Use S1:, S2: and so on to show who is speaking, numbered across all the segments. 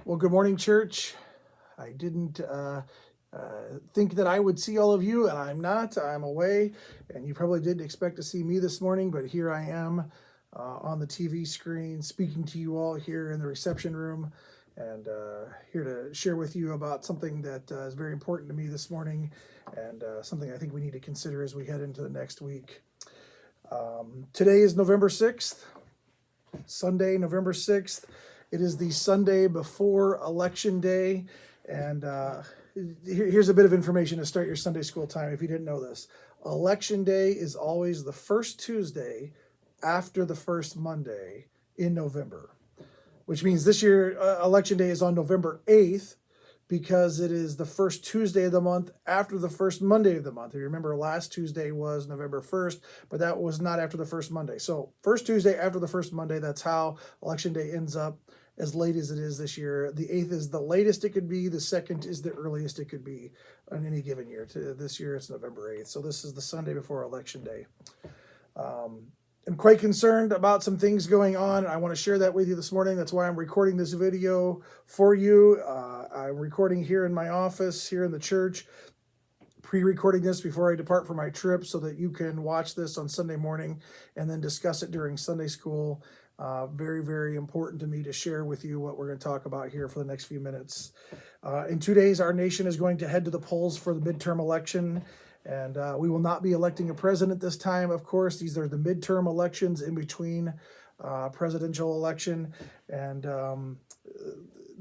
S1: Well, good morning, church. I didn't think that I would see all of you, and I'm not. I'm away, and you probably didn't expect to see me this morning, but here I am on the TV screen speaking to you all here in the reception room, and here to share with you about something that is very important to me this morning, and something I think we need to consider as we head into the next week. Today is November 6th, Sunday, November 6th. It is the Sunday before Election Day. And here's a bit of information to start your Sunday school time if you didn't know this. Election Day is always the first Tuesday after the first Monday in November, which means this year Election Day is on November 8th because it is the first Tuesday of the month after the first Monday of the month. You remember last Tuesday was November 1st, but that was not after the first Monday. So first Tuesday after the first Monday, that's how Election Day ends up as late as it is this year. The 8th is the latest it could be. The 2nd is the earliest it could be on any given year. This year it's November 8th. So this is the Sunday before Election Day. I'm quite concerned about some things going on. I want to share that with you this morning. That's why I'm recording this video for you. I'm recording here in my office, here in the church, pre-recording this before I depart for my trip so that you can watch this on Sunday morning and then discuss it during Sunday school. Very, very important to me to share with you what we're going to talk about here for the next few minutes. In 2 days, our nation is going to head to the polls for the midterm election. And we will not be electing a president this time, of course. These are the midterm elections in between presidential election. And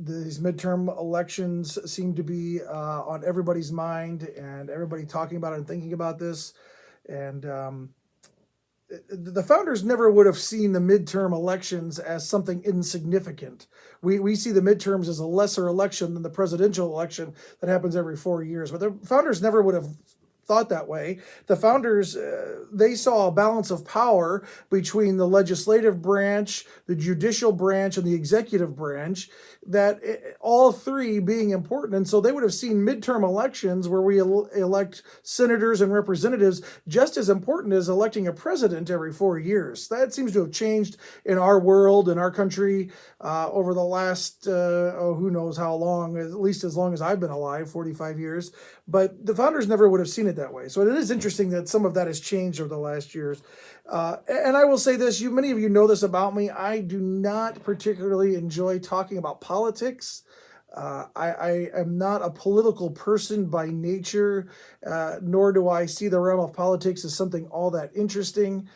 S1: these midterm elections seem to be on everybody's mind and everybody talking about it and thinking about this. And the founders never would have seen the midterm elections as something insignificant. We see the midterms as a lesser election than the presidential election that happens every 4 years. But the founders never would have thought that way. The founders, they saw a balance of power between the legislative branch, the judicial branch, and the executive branch, that all three being important. And so they would have seen midterm elections where we elect senators and representatives just as important as electing a president every 4 years. That seems to have changed in our world, in our country, over the last, who knows how long, at least as long as I've been alive, 45 years. But the founders never would have seen it that way. So it is interesting that some of that has changed over the last years. And I will say this, many of you know this about me. I do not particularly enjoy talking about politics. I am not a political person by nature, nor do I see the realm of politics as something all that interesting.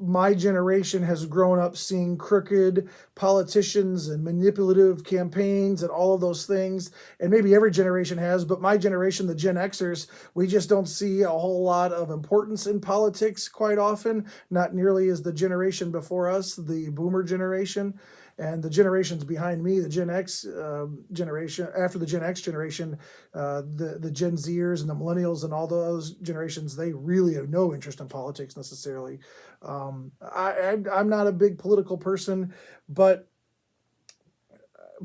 S1: My generation has grown up seeing crooked politicians and manipulative campaigns and all of those things. And maybe every generation has, but my generation, the Gen Xers, we just don't see a whole lot of importance in politics quite often, not nearly as the generation before us, the boomer generation. And the generations behind me, the Gen X generation, after the Gen X generation, the Gen Zers and the millennials and all those generations, they really have no interest in politics necessarily. I'm not a big political person, but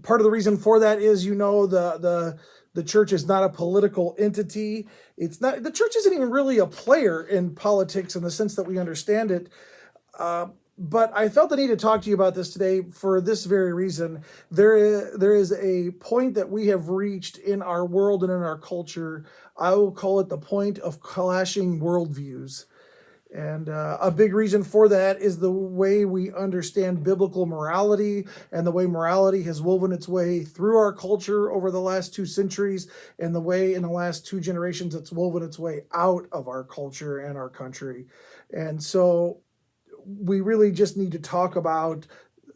S1: part of the reason for that is, the church is not a political entity. It's not, the church isn't even really a player in politics in the sense that we understand it. But I felt the need to talk to you about this today for this very reason. There is a point that we have reached in our world and in our culture. I will call it the point of clashing worldviews. And a big reason for that is the way we understand biblical morality and the way morality has woven its way through our culture over the last 2 centuries, and the way in the last 2 generations it's woven its way out of our culture and our country. And so we really just need to talk about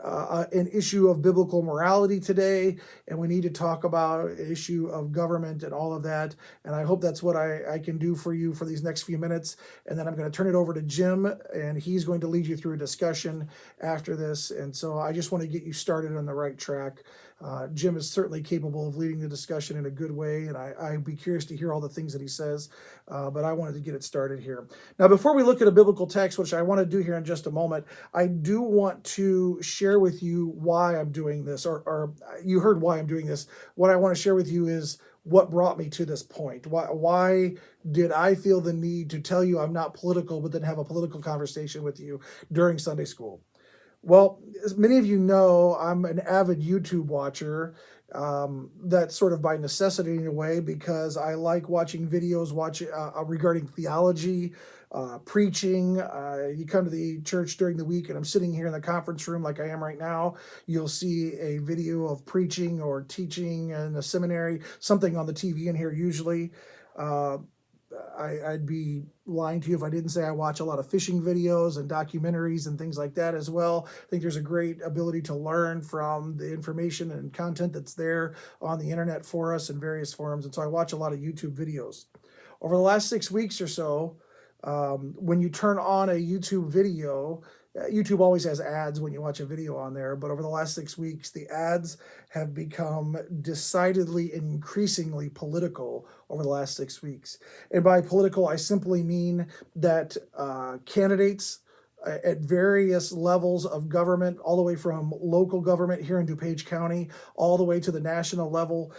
S1: an issue of biblical morality today, and we need to talk about an issue of government and all of that. And I hope that's what I can do for you for these next few minutes. And then I'm going to turn it over to Jim, and he's going to lead you through a discussion after this. And so I just want to get you started on the right track. Jim is certainly capable of leading the discussion in a good way, and I'd be curious to hear all the things that he says, but I wanted to get it started here. Now, before we look at a biblical text, which I want to do here in just a moment, I do want to share with you why I'm doing this, or you heard why I'm doing this. What I want to share with you is what brought me to this point. Why did I feel the need to tell you I'm not political, but then have a political conversation with you during Sunday school? Well, as many of you know, I'm an avid YouTube watcher. That's sort of by necessity in a way because I like watching videos regarding theology, preaching. You come to the church during the week, and I'm sitting here in the conference room like I am right now. You'll see a video of preaching or teaching in a seminary, something on the TV in here usually. Uh, I'd be lying to you if I didn't say I watch a lot of fishing videos and documentaries and things like that as well. I think there's a great ability to learn from the information and content that's there on the internet for us in various forums. And so I watch a lot of YouTube videos. Over the last 6 weeks or so, when you turn on a YouTube video, YouTube always has ads when you watch a video on there, but over the last 6 weeks, the ads have become decidedly and increasingly political over the last 6 weeks. And by political, I simply mean that candidates at various levels of government, all the way from local government here in DuPage County, all the way to the national level,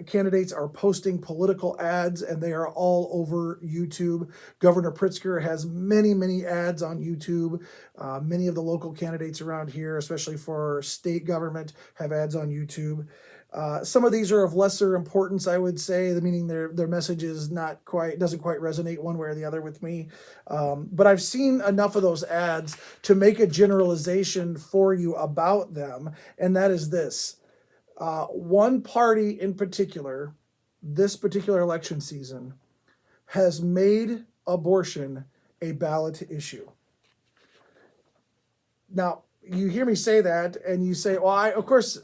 S1: candidates are posting political ads, and they are all over YouTube. Governor Pritzker has many, many ads on YouTube. Many of the local candidates around here, especially for state government, have ads on YouTube. Some of these are of lesser importance, I would say, meaning their message is doesn't quite resonate one way or the other with me. But I've seen enough of those ads to make a generalization for you about them, and that is this. One party in particular, this particular election season, has made abortion a ballot issue. Now, you hear me say that, and you say, well, of course,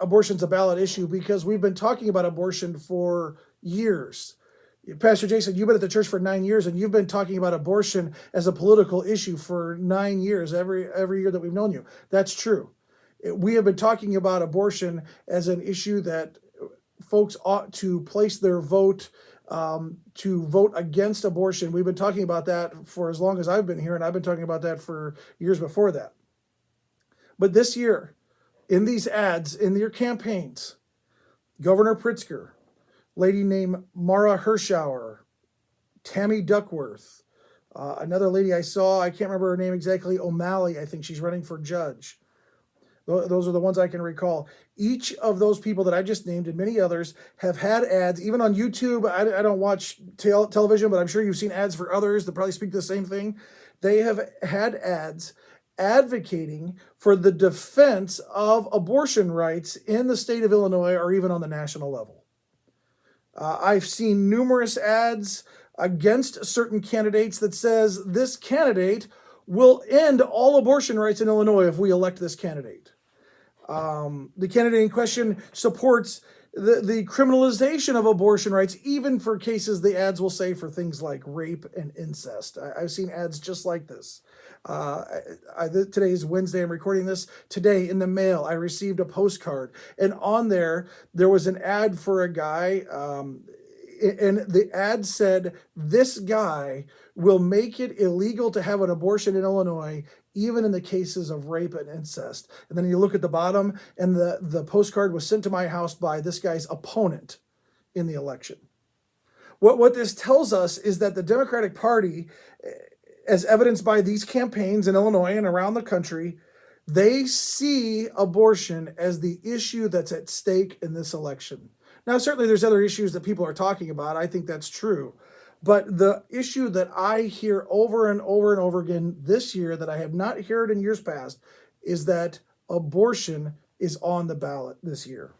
S1: abortion's a ballot issue because we've been talking about abortion for years. Pastor Jason, you've been at the church for 9 years, and you've been talking about abortion as a political issue for 9 years, every year that we've known you. That's true. We have been talking about abortion as an issue that folks ought to place their vote to vote against abortion. We've been talking about that for as long as I've been here, and I've been talking about that for years before that. But this year, in these ads, in their campaigns, Governor Pritzker, lady named Mara Hirschauer, Tammy Duckworth, another lady I saw, I can't remember her name exactly, O'Malley, I think she's running for judge. Those are the ones I can recall. Each of those people that I just named and many others have had ads, even on YouTube. I don't watch television, but I'm sure you've seen ads for others that probably speak the same thing. They have had ads advocating for the defense of abortion rights in the state of Illinois or even on the national level. I've seen numerous ads against certain candidates that says this candidate will end all abortion rights in Illinois if we elect this candidate. The candidate in question supports the criminalization of abortion rights, even for cases the ads will say for things like rape and incest. I've seen ads just like this. Today is Wednesday. I'm recording this. Today in the mail, I received a postcard, and on there was an ad for a guy, and the ad said, "This guy will make it illegal to have an abortion in Illinois, even in the cases of rape and incest." And then you look at the bottom, and the postcard was sent to my house by this guy's opponent in the election. What this tells us is that the Democratic Party, as evidenced by these campaigns in Illinois and around the country, they see abortion as the issue that's at stake in this election. Now, certainly there's other issues that people are talking about. I think that's true. But the issue that I hear over and over and over again this year that I have not heard in years past is that abortion is on the ballot this year.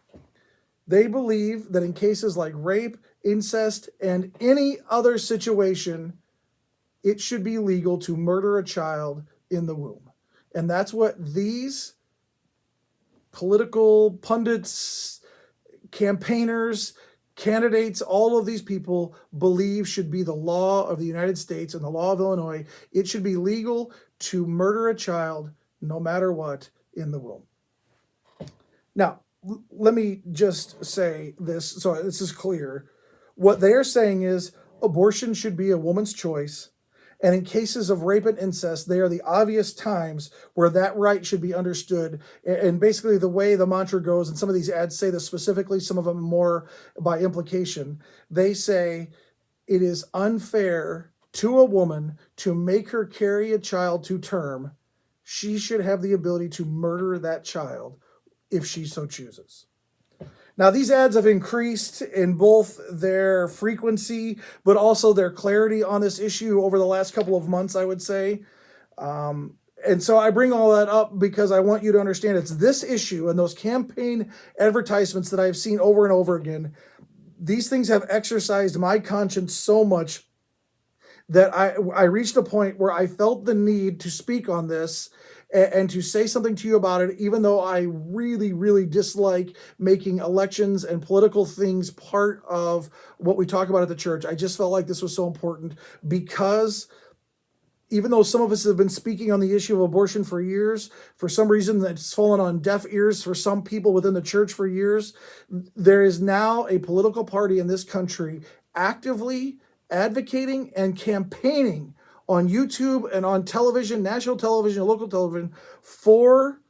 S1: They believe that in cases like rape, incest, and any other situation, it should be legal to murder a child in the womb. And that's what these political pundits, campaigners, candidates, all of these people believe should be the law of the United States and the law of Illinois. It should be legal to murder a child, no matter what, in the womb. Now, let me just say this so this is clear. What they're saying is abortion should be a woman's choice. And in cases of rape and incest, they are the obvious times where that right should be understood. And basically the way the mantra goes, and some of these ads say this specifically, some of them more by implication, they say it is unfair to a woman to make her carry a child to term. she should have the ability to murder that child if she so chooses. Now, these ads have increased in both their frequency, but also their clarity on this issue over the last couple of months, I would say. And so I bring all that up because I want you to understand it's this issue and those campaign advertisements that I've seen over and over again. These things have exercised my conscience so much that I reached a point where I felt the need to speak on this and to say something to you about it, even though I really, really dislike making elections and political things part of what we talk about at the church. I just felt like this was so important because even though some of us have been speaking on the issue of abortion for years, for some reason that's fallen on deaf ears for some people within the church for years, there is now a political party in this country actively advocating and campaigning on YouTube and on television, national television, local television, for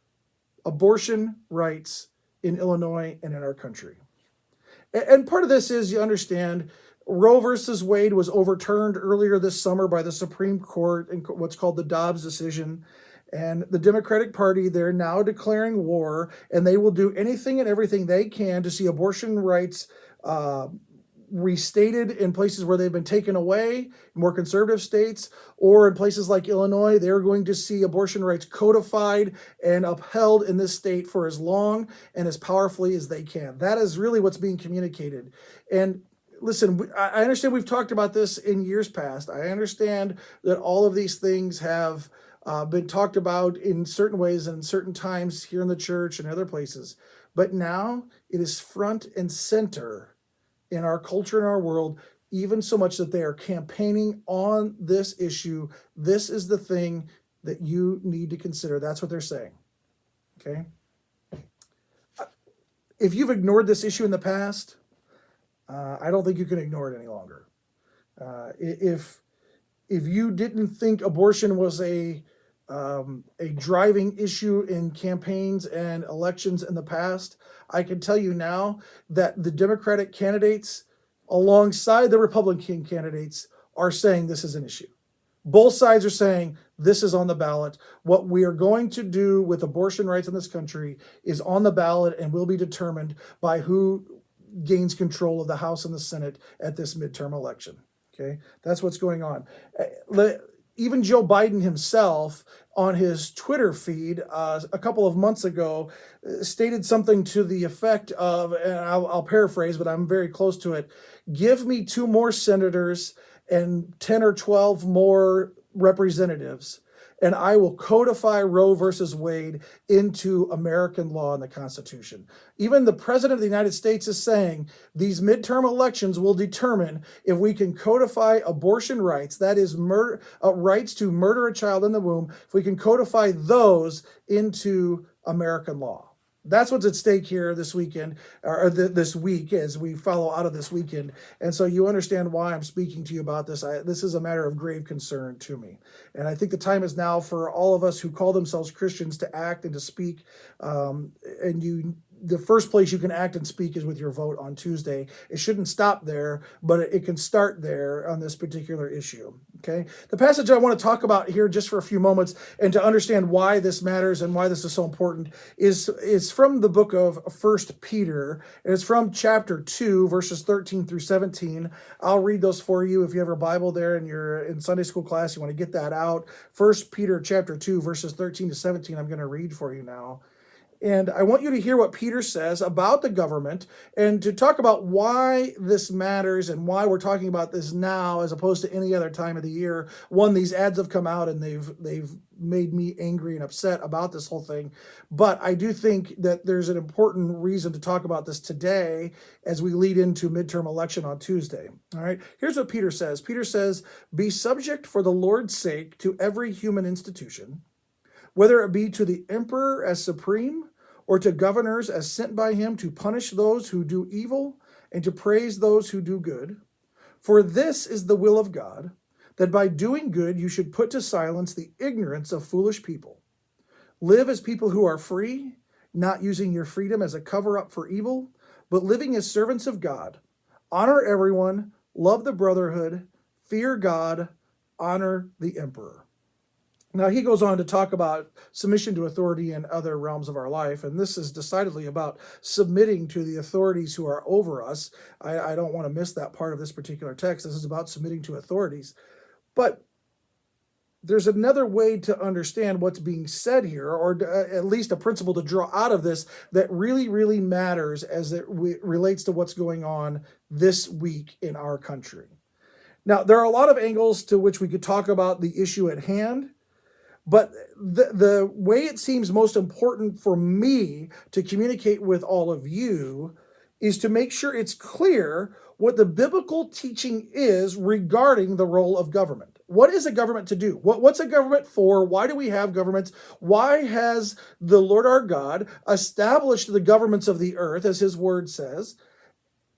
S1: abortion rights in Illinois and in our country. And part of this is, you understand, Roe versus Wade was overturned earlier this summer by the Supreme Court in what's called the Dobbs decision. And the Democratic Party, they're now declaring war, and they will do anything and everything they can to see abortion rights restated in places where they've been taken away, more conservative states, or in places like Illinois. They're going to see abortion rights codified and upheld in this state for as long and as powerfully as they can. That is really what's being communicated. And listen, I understand we've talked about this in years past. I understand that all of these things have been talked about in certain ways and in certain times here in the church and other places. But now it is front and center in our culture and our world, even so much that they are campaigning on this issue. This is the thing that you need to consider. That's what they're saying. Okay? If you've ignored this issue in the past, I don't think you can ignore it any longer. If you didn't think abortion was a driving issue in campaigns and elections in the past, I can tell you now that the Democratic candidates, alongside the Republican candidates, are saying this is an issue. Both sides are saying this is on the ballot. What we are going to do with abortion rights in this country is on the ballot and will be determined by who gains control of the House and the Senate at this midterm election. Okay, that's what's going on. Even Joe Biden himself, on his Twitter feed a couple of months ago, stated something to the effect of, and I'll paraphrase, but I'm very close to it: give me 2 more senators and 10 or 12 more representatives, and I will codify Roe versus Wade into American law and the Constitution. Even the President of the United States is saying these midterm elections will determine if we can codify abortion rights, that is rights to murder a child in the womb, if we can codify those into American law. That's what's at stake here this weekend, or this week, as we follow out of this weekend. And so you understand why I'm speaking to you about this. This is a matter of grave concern to me. And I think the time is now for all of us who call themselves Christians to act and to speak. The first place you can act and speak is with your vote on Tuesday. It shouldn't stop there, but it can start there on this particular issue. Okay. The passage I want to talk about here just for a few moments, and to understand why this matters and why this is so important, is from the book of 1 Peter. And it's from chapter 2, verses 13 through 17. I'll read those for you. If you have a Bible there and you're in Sunday school class, you want to get that out. 1 Peter chapter 2, verses 13 to 17, I'm going to read for you now. And I want you to hear what Peter says about the government, and to talk about why this matters and why we're talking about this now as opposed to any other time of the year. One, these ads have come out and they've made me angry and upset about this whole thing. But I do think that there's an important reason to talk about this today as we lead into midterm election on Tuesday. All right, here's what Peter says. Peter says, "Be subject for the Lord's sake to every human institution, whether it be to the emperor as supreme, or to governors as sent by him to punish those who do evil and to praise those who do good. For this is the will of God, that by doing good you should put to silence the ignorance of foolish people. Live as people who are free, not using your freedom as a cover-up for evil, but living as servants of God. Honor everyone, love the brotherhood, fear God, honor the emperor." Now, he goes on to talk about submission to authority in other realms of our life, and this is decidedly about submitting to the authorities who are over us. I don't want to miss that part of this particular text. This is about submitting to authorities. But there's another way to understand what's being said here, or at least a principle to draw out of this that really, really matters as it relates to what's going on this week in our country. Now, there are a lot of angles to which we could talk about the issue at hand. But the way it seems most important for me to communicate with all of you is to make sure it's clear what the biblical teaching is regarding the role of government. What is a government to do? What's a government for? Why do we have governments? Why has the Lord our God established the governments of the earth, as his word says?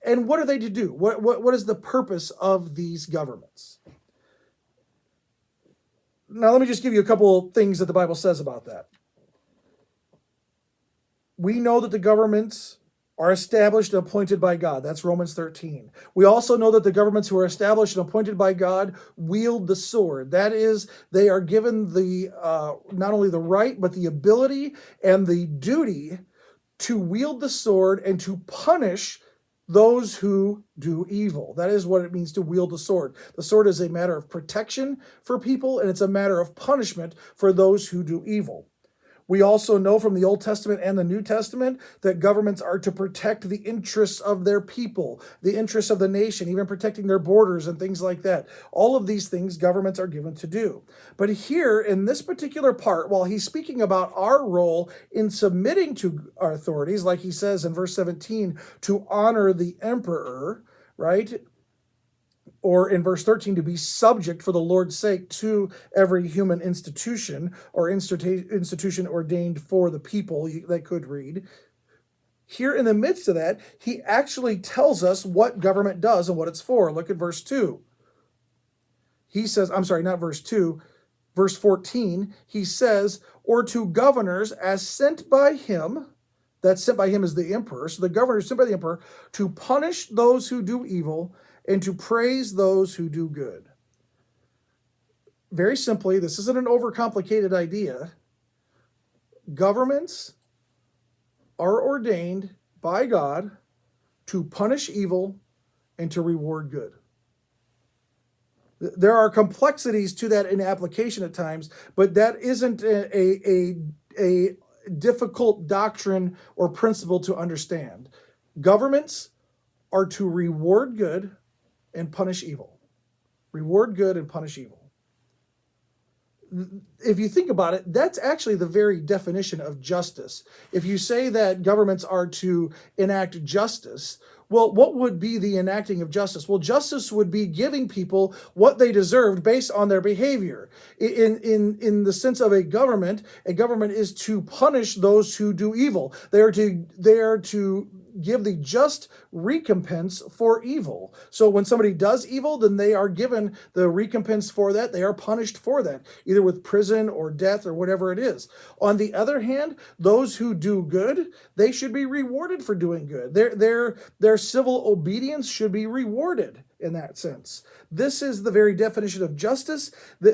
S1: And what are they to do? What is the purpose of these governments? Now, let me just give you a couple of things that the Bible says about that. We know that the governments are established and appointed by God. That's Romans 13. We also know that the governments who are established and appointed by God wield the sword. That is, they are given the not only the right, but the ability and the duty to wield the sword and to punish those who do evil. That is what it means to wield the sword. The sword is a matter of protection for people, and it's a matter of punishment for those who do evil. We also know from the Old Testament and the New Testament that governments are to protect the interests of their people, the interests of the nation, even protecting their borders and things like that. All of these things governments are given to do. But here in this particular part, while he's speaking about our role in submitting to our authorities, like he says in verse 17, to honor the emperor, right? Or in verse 13, to be subject for the Lord's sake to every human institution or institution ordained for the people, that could read. Here in the midst of that, he actually tells us what government does and what it's for. Look at verse 2. He says, I'm sorry, not verse 2, verse 14, he says, or to governors as sent by him, that sent by him is the emperor, so the governor sent by the emperor, to punish those who do evil and to praise those who do good. Very simply, this isn't an overcomplicated idea. Governments are ordained by God to punish evil and to reward good. There are complexities to that in application at times, but that isn't a difficult doctrine or principle to understand. Governments are to reward good and punish evil. Reward good and punish evil. If you think about it, that's actually the very definition of justice. If you say that governments are to enact justice, well, what would be the enacting of justice? Well, justice would be giving people what they deserved based on their behavior. In the sense of a government is to punish those who do evil. They are to give the just recompense for evil. So when somebody does evil, then they are given the recompense for that. They are punished for that, either with prison or death or whatever it is. On the other hand, those who do good, they should be rewarded for doing good. Their civil obedience should be rewarded in that sense. This is the very definition of justice.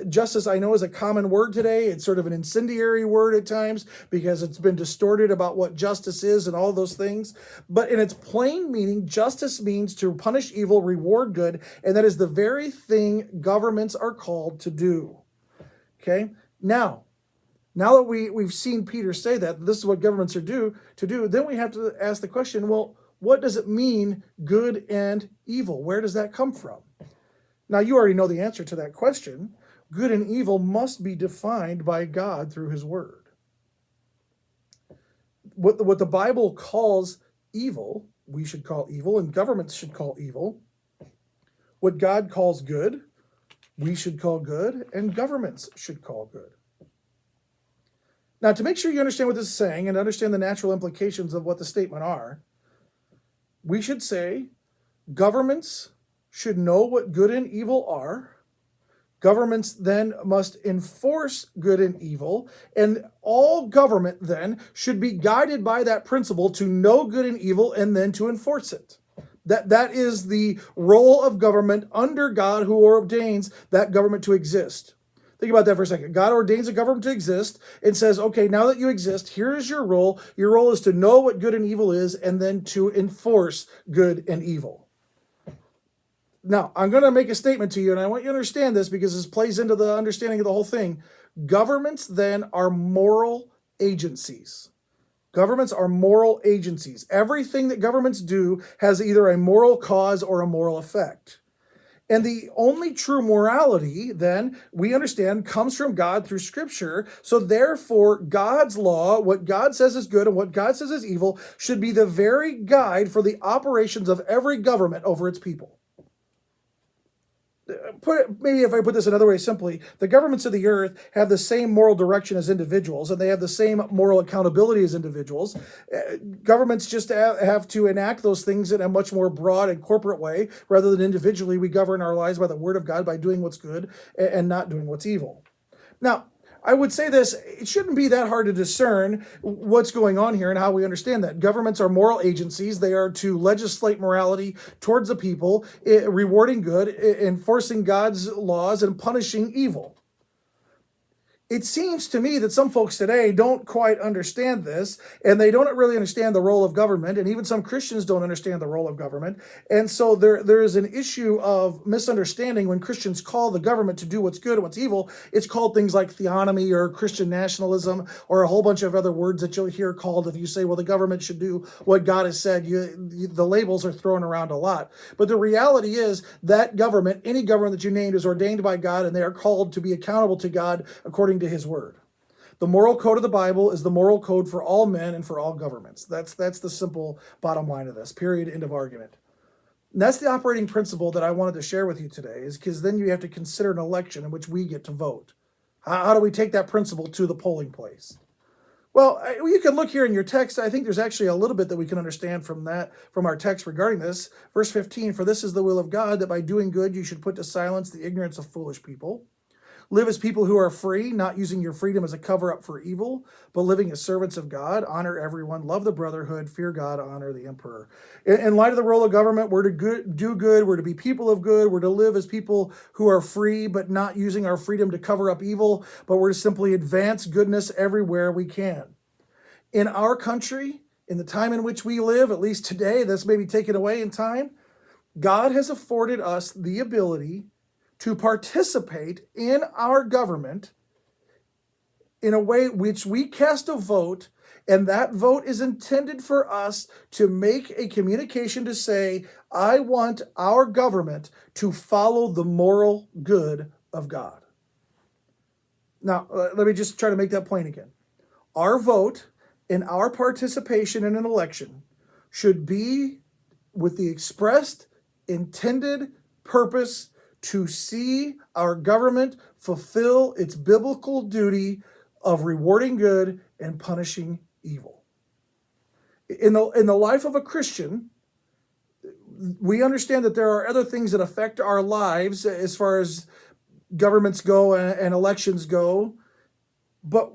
S1: Justice, I know, is a common word today. It's sort of an incendiary word at times because it's been distorted about what justice is and all those things. But in its plain meaning, justice means to punish evil, reward good, and that is the very thing governments are called to do. Okay? Now that we've seen Peter say that this is what governments are to do, then we have to ask the question, well, what does it mean, good and evil? Where does that come from? Now, you already know the answer to that question. Good and evil must be defined by God through his word. What the Bible calls evil, we should call evil, and governments should call evil. What God calls good, we should call good, and governments should call good. Now, to make sure you understand what this is saying and understand the natural implications of what the statement are, we should say governments should know what good and evil are. Governments then must enforce good and evil, and all government then should be guided by that principle to know good and evil and then to enforce it. That is the role of government under God, who ordains that government to exist. Think about that for a second. God ordains a government to exist and says, okay, now that you exist, here is your role. Your role is to know what good and evil is and then to enforce good and evil. Now, I'm going to make a statement to you, and I want you to understand this because this plays into the understanding of the whole thing. Governments then are moral agencies. Governments are moral agencies. Everything that governments do has either a moral cause or a moral effect. And the only true morality, then, we understand, comes from God through Scripture. So therefore, God's law, what God says is good and what God says is evil, should be the very guide for the operations of every government over its people. Maybe if I put this another way simply, the governments of the earth have the same moral direction as individuals, and they have the same moral accountability as individuals. Governments just have to enact those things in a much more broad and corporate way, rather than individually. We govern our lives by the word of God, by doing what's good and not doing what's evil. Now, I would say this, it shouldn't be that hard to discern what's going on here and how we understand that. Governments are moral agencies. They are to legislate morality towards the people, rewarding good, enforcing God's laws, and punishing evil. It seems to me that some folks today don't quite understand this, and they don't really understand the role of government, and even some Christians don't understand the role of government. And so there is an issue of misunderstanding when Christians call the government to do what's good and what's evil. It's called things like theonomy or Christian nationalism or a whole bunch of other words that you'll hear called if you say, well, the government should do what God has said. The labels are thrown around a lot. But the reality is that government, any government that you named, is ordained by God, and they are called to be accountable to God according to his word. The moral code of the Bible is the moral code for all men and for all governments. That's the simple bottom line of this, period, end of argument. And that's the operating principle that I wanted to share with you today, is because then you have to consider an election in which we get to vote. How do we take that principle to the polling place? Well, you can look here in your text. I think there's actually a little bit that we can understand from our text regarding this. Verse 15, for this is the will of God, that by doing good you should put to silence the ignorance of foolish people. Live as people who are free, not using your freedom as a cover-up for evil, but living as servants of God. Honor everyone, love the brotherhood, fear God, honor the emperor. In light of the role of government, we're to do good, we're to be people of good, we're to live as people who are free, but not using our freedom to cover up evil, but we're to simply advance goodness everywhere we can. In our country, in the time in which we live, at least today, this may be taken away in time, God has afforded us the ability to participate in our government in a way which we cast a vote, and that vote is intended for us to make a communication to say, I want our government to follow the moral good of God. Now, let me just try to make that point again. Our vote and our participation in an election should be with the expressed, intended purpose to see our government fulfill its biblical duty of rewarding good and punishing evil. In the life of a Christian, we understand that there are other things that affect our lives as far as governments go and elections go, but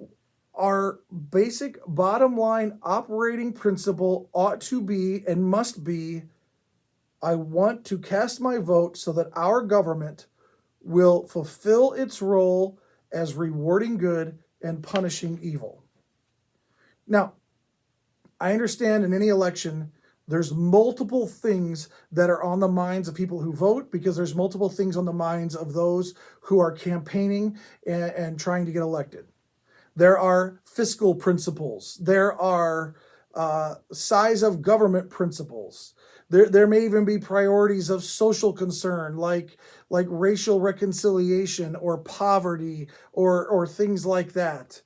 S1: our basic bottom line operating principle ought to be and must be, I want to cast my vote so that our government will fulfill its role as rewarding good and punishing evil. Now, I understand in any election, there's multiple things that are on the minds of people who vote, because there's multiple things on the minds of those who are campaigning and trying to get elected. There are fiscal principles. There are size of government principles. There may even be priorities of social concern, like racial reconciliation or poverty or things like that.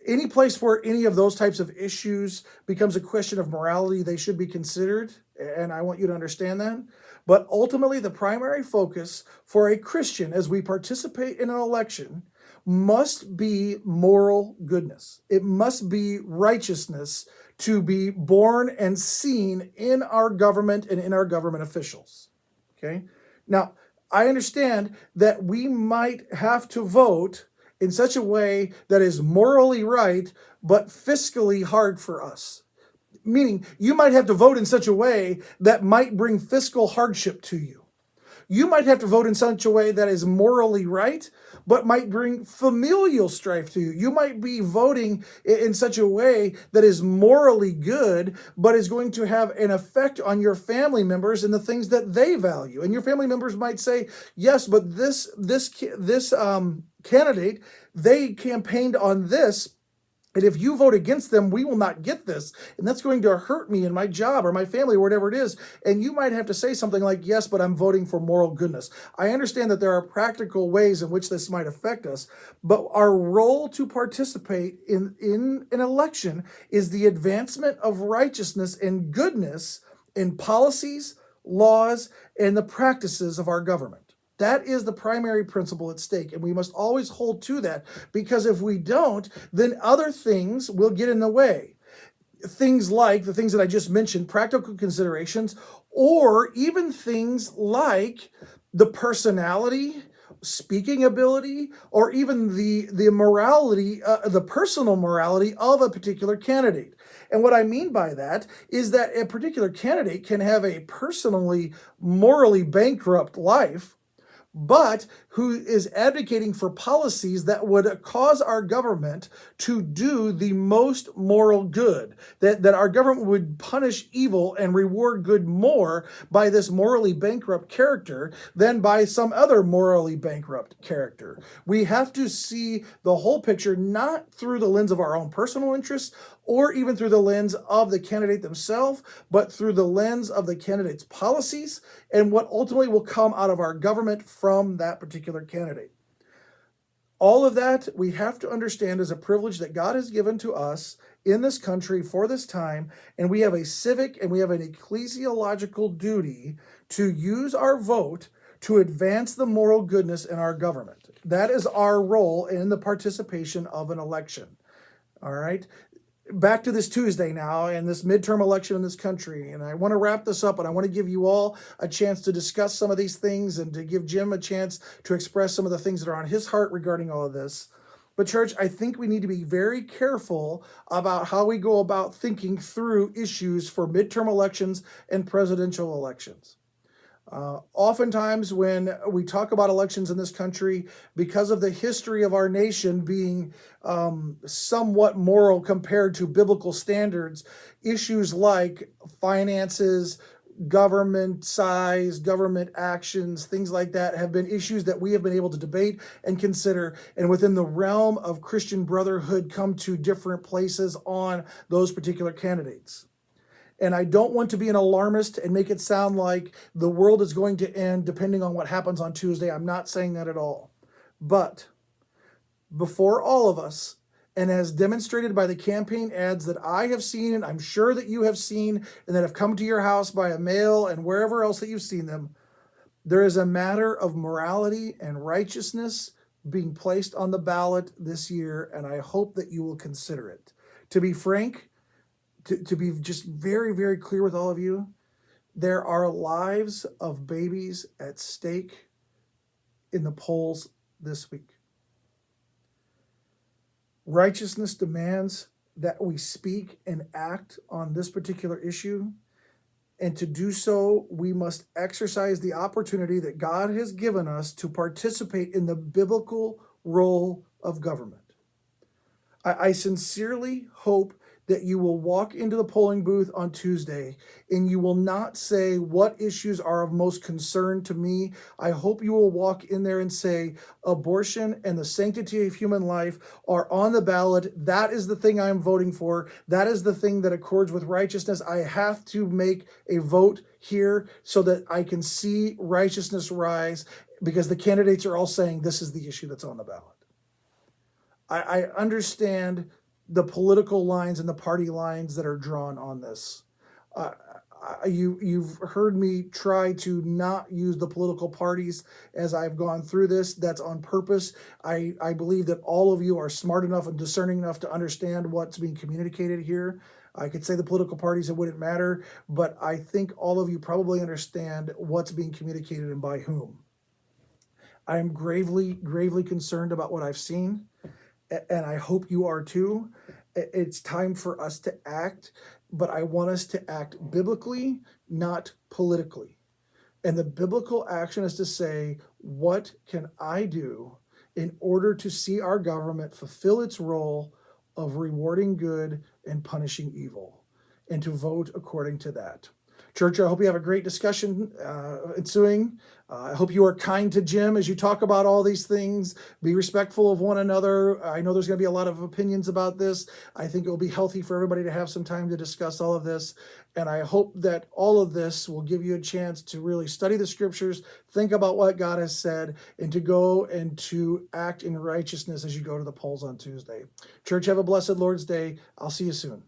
S1: Any place where any of those types of issues becomes a question of morality, they should be considered, and I want you to understand that. But ultimately, the primary focus for a Christian as we participate in an election must be moral goodness. It must be righteousness to be born and seen in our government and in our government officials. Okay? Now, I understand that we might have to vote in such a way that is morally right, but fiscally hard for us. Meaning, you might have to vote in such a way that might bring fiscal hardship to you. You might have to vote in such a way that is morally right, but might bring familial strife to you. You might be voting in such a way that is morally good, but is going to have an effect on your family members and the things that they value. And your family members might say, yes, but this candidate, they campaigned on this. And if you vote against them, we will not get this. And that's going to hurt me in my job or my family or whatever it is. And you might have to say something like, yes, but I'm voting for moral goodness. I understand that there are practical ways in which this might affect us, but our role to participate in an election is the advancement of righteousness and goodness in policies, laws, and the practices of our government. That is the primary principle at stake, and we must always hold to that, because if we don't, then other things will get in the way. Things like the things that I just mentioned, practical considerations, or even things like the personality, speaking ability, or even the morality, the personal morality of a particular candidate. And what I mean by that is that a particular candidate can have a personally, morally bankrupt life, but who is advocating for policies that would cause our government to do the most moral good, that our government would punish evil and reward good more by this morally bankrupt character than by some other morally bankrupt character. We have to see the whole picture, not through the lens of our own personal interests, or even through the lens of the candidate themselves, but through the lens of the candidate's policies and what ultimately will come out of our government from that particular candidate. All of that we have to understand is a privilege that God has given to us in this country for this time, and we have a civic and we have an ecclesiological duty to use our vote to advance the moral goodness in our government. That is our role in the participation of an election. All right. Back to this Tuesday now and this midterm election in this country. And I want to wrap this up, and I want to give you all a chance to discuss some of these things and to give Jim a chance to express some of the things that are on his heart regarding all of this. But church, I think we need to be very careful about how we go about thinking through issues for midterm elections and presidential elections. Oftentimes when we talk about elections in this country, because of the history of our nation being somewhat moral compared to biblical standards, issues like finances, government size, government actions, things like that have been issues that we have been able to debate and consider, and within the realm of Christian brotherhood come to different places on those particular candidates. And I don't want to be an alarmist and make it sound like the world is going to end depending on what happens on Tuesday. I'm not saying that at all. But before all of us, and as demonstrated by the campaign ads that I have seen, and I'm sure that you have seen, and that have come to your house by a mail and wherever else that you've seen them, there is a matter of morality and righteousness being placed on the ballot this year, and I hope that you will consider it. To be frank, to be just very, very clear with all of you, there are lives of babies at stake in the polls this week. Righteousness demands that we speak and act on this particular issue. And to do so, we must exercise the opportunity that God has given us to participate in the biblical role of government. I sincerely hope that you will walk into the polling booth on Tuesday and you will not say, what issues are of most concern to me? I hope you will walk in there and say, abortion and the sanctity of human life are on the ballot. That is the thing I'm voting for. That is the thing that accords with righteousness. I have to make a vote here so that I can see righteousness rise, because the candidates are all saying this is the issue that's on the ballot. I understand the political lines and the party lines that are drawn on this. You've heard me try to not use the political parties as I've gone through this. That's on purpose. I believe that all of you are smart enough and discerning enough to understand what's being communicated here. I could say the political parties, it wouldn't matter, but I think all of you probably understand what's being communicated and by whom. I am gravely, gravely concerned about what I've seen, and I hope you are too. It's time for us to act, but I want us to act biblically, not politically. And the biblical action is to say, what can I do in order to see our government fulfill its role of rewarding good and punishing evil, and to vote according to that. Church, I hope you have a great discussion ensuing. I hope you are kind to Jim as you talk about all these things. Be respectful of one another. I know there's going to be a lot of opinions about this. I think it will be healthy for everybody to have some time to discuss all of this. And I hope that all of this will give you a chance to really study the scriptures, think about what God has said, and to go and to act in righteousness as you go to the polls on Tuesday. Church, have a blessed Lord's Day. I'll see you soon.